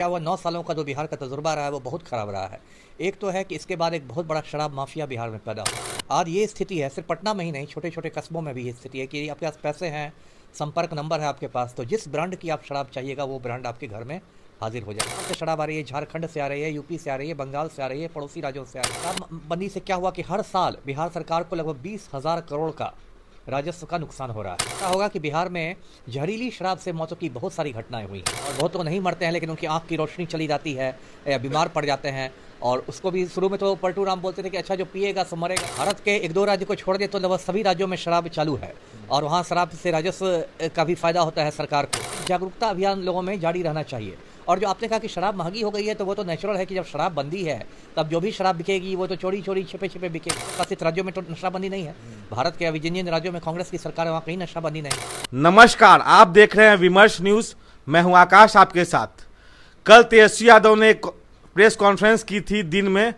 क्या हुआ 9 सालों का जो बिहार का तजुर्बा रहा है वो बहुत ख़राब रहा है। एक तो है कि इसके बाद एक बहुत बड़ा शराब माफिया बिहार में पैदा हुआ। आज ये स्थिति है, सिर्फ पटना में ही नहीं, छोटे छोटे कस्बों में भी ये स्थिति है कि आपके पास पैसे हैं, संपर्क नंबर है आपके पास, तो जिस ब्रांड की आप शराब चाहिएगा वो ब्रांड आपके घर में हाजिर हो जाएगा। से शराब आ रही है, झारखंड से आ रही है, यूपी से आ रही है, बंगाल से आ रही है, पड़ोसी राज्यों से आ रही है। शराबबंदी से क्या हुआ कि हर साल बिहार सरकार को लगभग 20,000 करोड़ का राजस्व का नुकसान हो रहा है। क्या होगा कि बिहार में जहरीली शराब से मौतों की बहुत सारी घटनाएं हुई हैं और बहुत लोग नहीं मरते हैं, लेकिन उनकी आंख की रोशनी चली जाती है या बीमार पड़ जाते हैं। और उसको भी शुरू में तो पलटू राम बोलते थे कि अच्छा जो पिएगा सो मरेगा। भारत के एक दो राज्य को छोड़ दे तो लगभग सभी राज्यों में शराब चालू है और वहाँ शराब से राजस्व का भी फायदा होता है सरकार को। जागरूकता अभियान लोगों में जारी रहना चाहिए। और जो आपने कहा कि शराब महंगी हो गई है, तो वो तो नेचुरल है कि जब शराब बंदी है तब जो भी शराब बिकेगी वो तो चोरी चोरी छिपे छिपे बिकेगी। शासित राज्यों में तो नशाबंदी नहीं है। भारत के जिन राज्यों में कांग्रेस की सरकार है वहाँ कहीं नशाबंदी नहीं है। नमस्कार, आप देख रहे हैं विमर्श न्यूज। मैं हूं आकाश आपके साथ। कल तेजस्वी यादव ने प्रेस कॉन्फ्रेंस की थी दिन में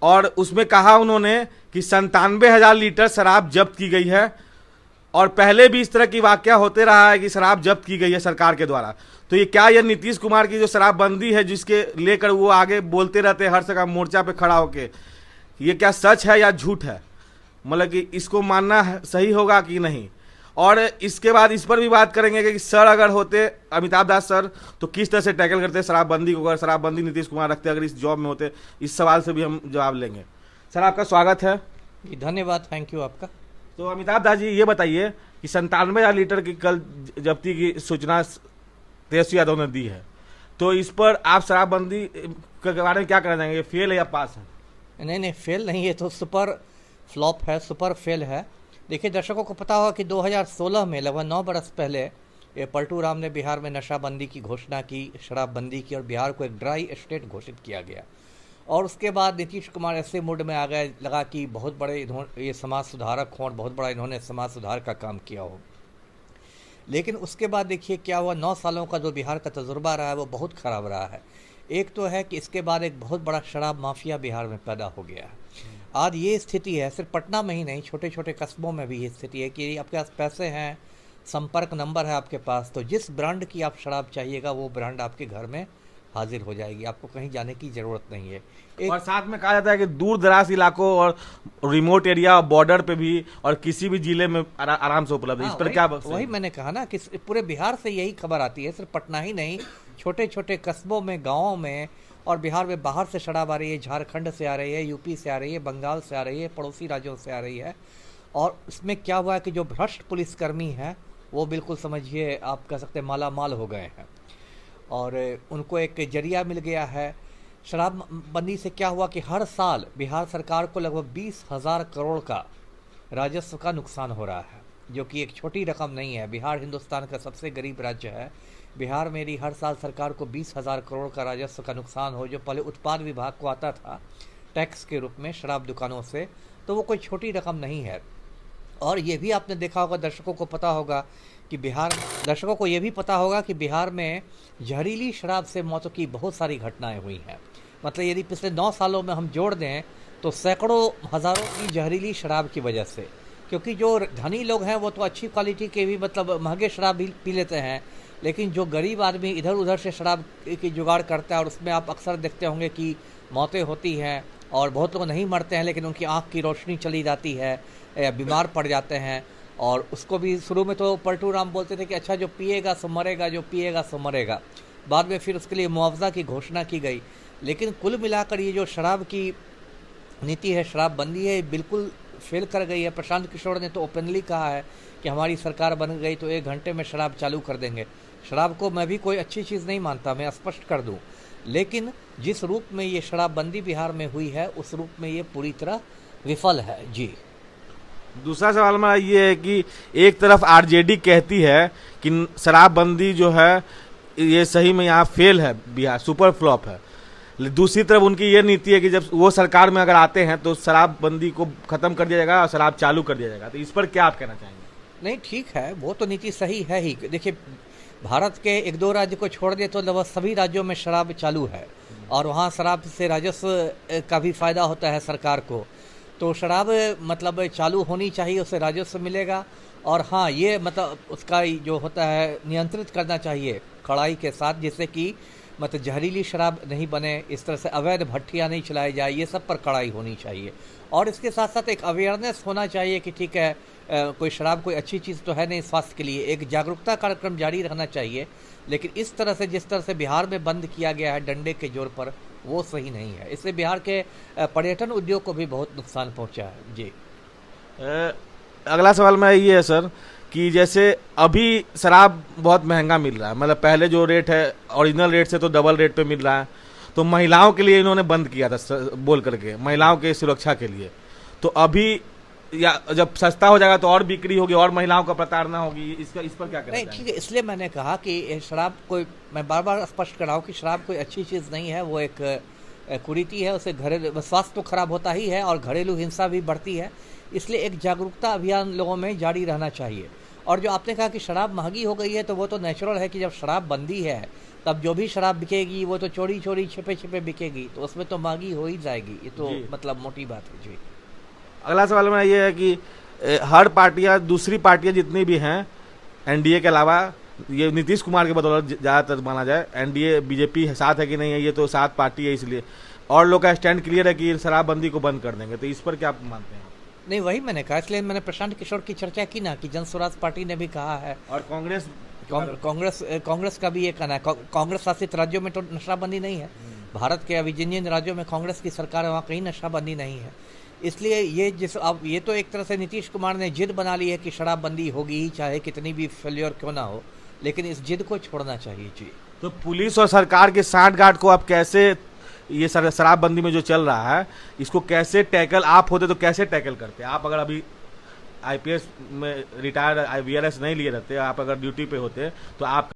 और उसमें कहा उन्होंने कि 97,000 लीटर शराब जब्त की गई है और पहले भी इस तरह की वाकया होते रहा है कि शराब जब्त की गई है सरकार के द्वारा। तो ये क्या, ये नीतीश कुमार की जो शराबबंदी है जिसके लेकर वो आगे बोलते रहते हैं हर जगह मोर्चा पे खड़ा होके, ये क्या सच है या झूठ है? मतलब कि इसको मानना सही होगा कि नहीं? और इसके बाद इस पर भी बात करेंगे कि सर अगर होते अमिताभ दास सर तो किस तरह से टैकल करते शराबबंदी को, अगर शराबबंदी नीतीश कुमार रखते अगर इस जॉब में होते। इस सवाल से भी हम जवाब लेंगे। सर आपका स्वागत है। धन्यवाद, थैंक यू आपका। तो अमिताभ दास जी ये बताइए कि 97,000 लीटर की कल जब्ती की सूचना तेजस्वी यादव ने दी है, तो इस पर आप शराबबंदी के बारे में क्या कहना चाहेंगे? फेल है या पास है? नहीं, फेल नहीं, ये तो सुपर फ्लॉप है, सुपर फेल है। देखिए, दर्शकों को पता होगा कि 2016 में लगभग 9 बरस पहले ये पलटू राम ने बिहार में नशाबंदी की घोषणा की, शराबबंदी की और बिहार को एक ड्राई स्टेट घोषित किया गया। और उसके बाद नीतीश कुमार ऐसे मूड में आ गए, लगा कि बहुत बड़े ये समाज सुधारक हों और बहुत बड़ा इन्होंने समाज सुधार का काम किया हो। लेकिन उसके बाद देखिए क्या हुआ, 9 सालों का जो बिहार का तजुर्बा रहा है वो बहुत ख़राब रहा है। एक तो है कि इसके बाद एक बहुत बड़ा शराब माफिया बिहार में पैदा हो गया है। आज ये स्थिति है, सिर्फ पटना में ही नहीं, छोटे छोटे कस्बों में भी ये स्थिति है कि आपके पास पैसे हैं, संपर्क नंबर है आपके पास, तो जिस ब्रांड की आप शराब चाहिएगा वो ब्रांड आपके घर में हाजिर हो जाएगी, आपको कहीं जाने की ज़रूरत नहीं है। और साथ में कहा जाता है कि दूर दराज इलाकों और रिमोट एरिया बॉर्डर पे भी और किसी भी जिले में आराम से उपलब्ध है। इस पर क्या? वही मैंने कहा ना कि पूरे बिहार से यही खबर आती है, सिर्फ पटना ही नहीं, छोटे छोटे कस्बों में, गाँवों में। और बिहार में बाहर से शराब आ रही है, झारखंड से आ रही है, यूपी से आ रही है, बंगाल से आ रही है, पड़ोसी राज्यों से आ रही है। और इसमें क्या हुआ है कि जो भ्रष्ट पुलिसकर्मी हैं वो बिल्कुल समझिए आप कह सकते हैं माला माल हो गए हैं और उनको एक जरिया मिल गया है। शराबबंदी से क्या हुआ कि हर साल बिहार सरकार को लगभग 20,000 करोड़ का राजस्व का नुकसान हो रहा है, जो कि एक छोटी रकम नहीं है। बिहार हिंदुस्तान का सबसे गरीब राज्य है। बिहार में यदि हर साल सरकार को 20,000 करोड़ का राजस्व का नुकसान हो, जो पहले उत्पाद विभाग को आता था टैक्स के रूप में शराब दुकानों से, तो वो कोई छोटी रकम नहीं है। और ये भी आपने देखा होगा, दर्शकों को पता होगा कि बिहार में जहरीली शराब से मौतों की बहुत सारी घटनाएं हुई हैं। मतलब यदि पिछले 9 सालों में हम जोड़ दें तो सैकड़ों हज़ारों की जहरीली शराब की वजह से, क्योंकि जो धनी लोग हैं वो तो अच्छी क्वालिटी के भी मतलब महंगे शराब भी पी लेते हैं, लेकिन जो गरीब आदमी इधर उधर से शराब की जुगाड़ करता है और उसमें आप अक्सर देखते होंगे कि मौतें होती हैं और बहुत लोग नहीं मरते हैं, लेकिन उनकी आंख की रोशनी चली जाती है या बीमार पड़ जाते हैं। और उसको भी शुरू में तो पलटू राम बोलते थे कि अच्छा जो पिएगा सो मरेगा, जो पिएगा सो मरेगा। बाद में फिर उसके लिए मुआवजा की घोषणा की गई। लेकिन कुल मिलाकर ये जो शराब की नीति है, शराबबंदी है, बिल्कुल फेल कर गई है। प्रशांत किशोर ने तो ओपनली कहा है कि हमारी सरकार बन गई तो 1 घंटे में शराब चालू कर देंगे। शराब को मैं भी कोई अच्छी चीज़ नहीं मानता, मैं स्पष्ट कर दूं, लेकिन जिस रूप में ये शराबबंदी बिहार में हुई है उस रूप में ये पूरी तरह विफल है। जी, दूसरा सवाल मेरा ये है कि एक तरफ आरजेडी कहती है कि शराबबंदी जो है ये सही में यहाँ फेल है, बिहार सुपर फ्लॉप है। दूसरी तरफ उनकी ये नीति है कि जब वो सरकार में अगर आते हैं तो शराबबंदी को खत्म कर दिया जाएगा और शराब चालू कर दिया जाएगा। तो इस पर क्या आप कहना चाहेंगे? नहीं, ठीक है, वो तो नीति सही है ही। देखिए, भारत के एक दो राज्य को छोड़ दे तो लगभग सभी राज्यों में शराब चालू है और वहाँ शराब से राजस्व का भी फायदा होता है सरकार को। तो शराब मतलब चालू होनी चाहिए, उससे राजस्व मिलेगा। और हाँ, ये मतलब उसका जो होता है नियंत्रित करना चाहिए कड़ाई के साथ, जिससे कि मतलब जहरीली शराब नहीं बने, इस तरह से अवैध भट्टियाँ नहीं चलाई जाए, ये सब पर कड़ाई होनी चाहिए। और इसके साथ साथ एक अवेयरनेस होना चाहिए कि ठीक है कोई शराब कोई अच्छी चीज़ तो है नहीं स्वास्थ्य के लिए, एक जागरूकता कार्यक्रम जारी रहना चाहिए। लेकिन इस तरह से जिस तरह से बिहार में बंद किया गया है डंडे के जोर पर, वो सही नहीं है। इससे बिहार के पर्यटन उद्योग को भी बहुत नुकसान पहुंचा है। जी अगला सवाल मेरा ये है सर कि जैसे अभी शराब बहुत महंगा मिल रहा है, मतलब पहले जो रेट है ओरिजिनल रेट से तो डबल रेट पे मिल रहा है, तो महिलाओं के लिए इन्होंने बंद किया था बोल करके, महिलाओं के सुरक्षा के लिए। तो अभी या जब सस्ता हो जाएगा तो और बिक्री होगी और महिलाओं का प्रताड़ना होगी, इस पर क्या कहना नहीं, ठीक है, इसलिए मैंने कहा कि शराब कोई, मैं बार बार स्पष्ट कर रहा हूँ कि शराब कोई अच्छी चीज़ नहीं है, वो एक कुरीति है। उसे घरेलू स्वास्थ्य तो खराब होता ही है और घरेलू हिंसा भी बढ़ती है। इसलिए एक जागरूकता अभियान लोगों में जारी रहना चाहिए। और जो आपने कहा कि शराब महंगी हो गई है, तो वो तो नेचुरल है कि जब शराब बंदी है तब जो भी शराब बिकेगी वो तो चोरी चोरी छिपे छिपे बिकेगी, तो उसमें तो महंगी हो ही जाएगी। ये तो मतलब मोटी बात है। जी अगला सवाल मेरा ये है कि हर पार्टियां, दूसरी पार्टियां जितनी भी हैं एनडीए के अलावा, ये नीतीश कुमार के बदौलत ज़्यादातर माना जाए, एनडीए बीजेपी साथ है कि नहीं है, ये तो सात पार्टी है, इसलिए और लोग का स्टैंड क्लियर है कि शराबबंदी को बंद कर देंगे। तो इस पर क्या आप मानते हैं? नहीं, वही मैंने कहा, इसलिए मैंने प्रशांत किशोर की चर्चा की ना कि जन स्वराज पार्टी ने भी कहा है, और कांग्रेस का भी ये कहना है। कांग्रेस शासित राज्यों में तो नशाबंदी नहीं है। भारत के अभी जिन जिन राज्यों में कांग्रेस की सरकार है वहाँ कहीं नशाबंदी नहीं है। इसलिए ये तो एक तरह से नीतीश कुमार ने जिद बना ली है कि शराबबंदी होगी ही, चाहे कितनी भी फेल्योर क्यों ना हो, लेकिन इस जिद को छोड़ना चाहिए। जी तो पुलिस और सरकार के सांठगांठ को आप कैसे, ये शराबबंदी में जो चल रहा है इसको कैसे टैकल, आप होते तो कैसे टैकल करते? आप अगर अभी आईपीएस में रिटायर वीआरएस नहीं लिए रहते, आप अगर ड्यूटी पे होते तो आप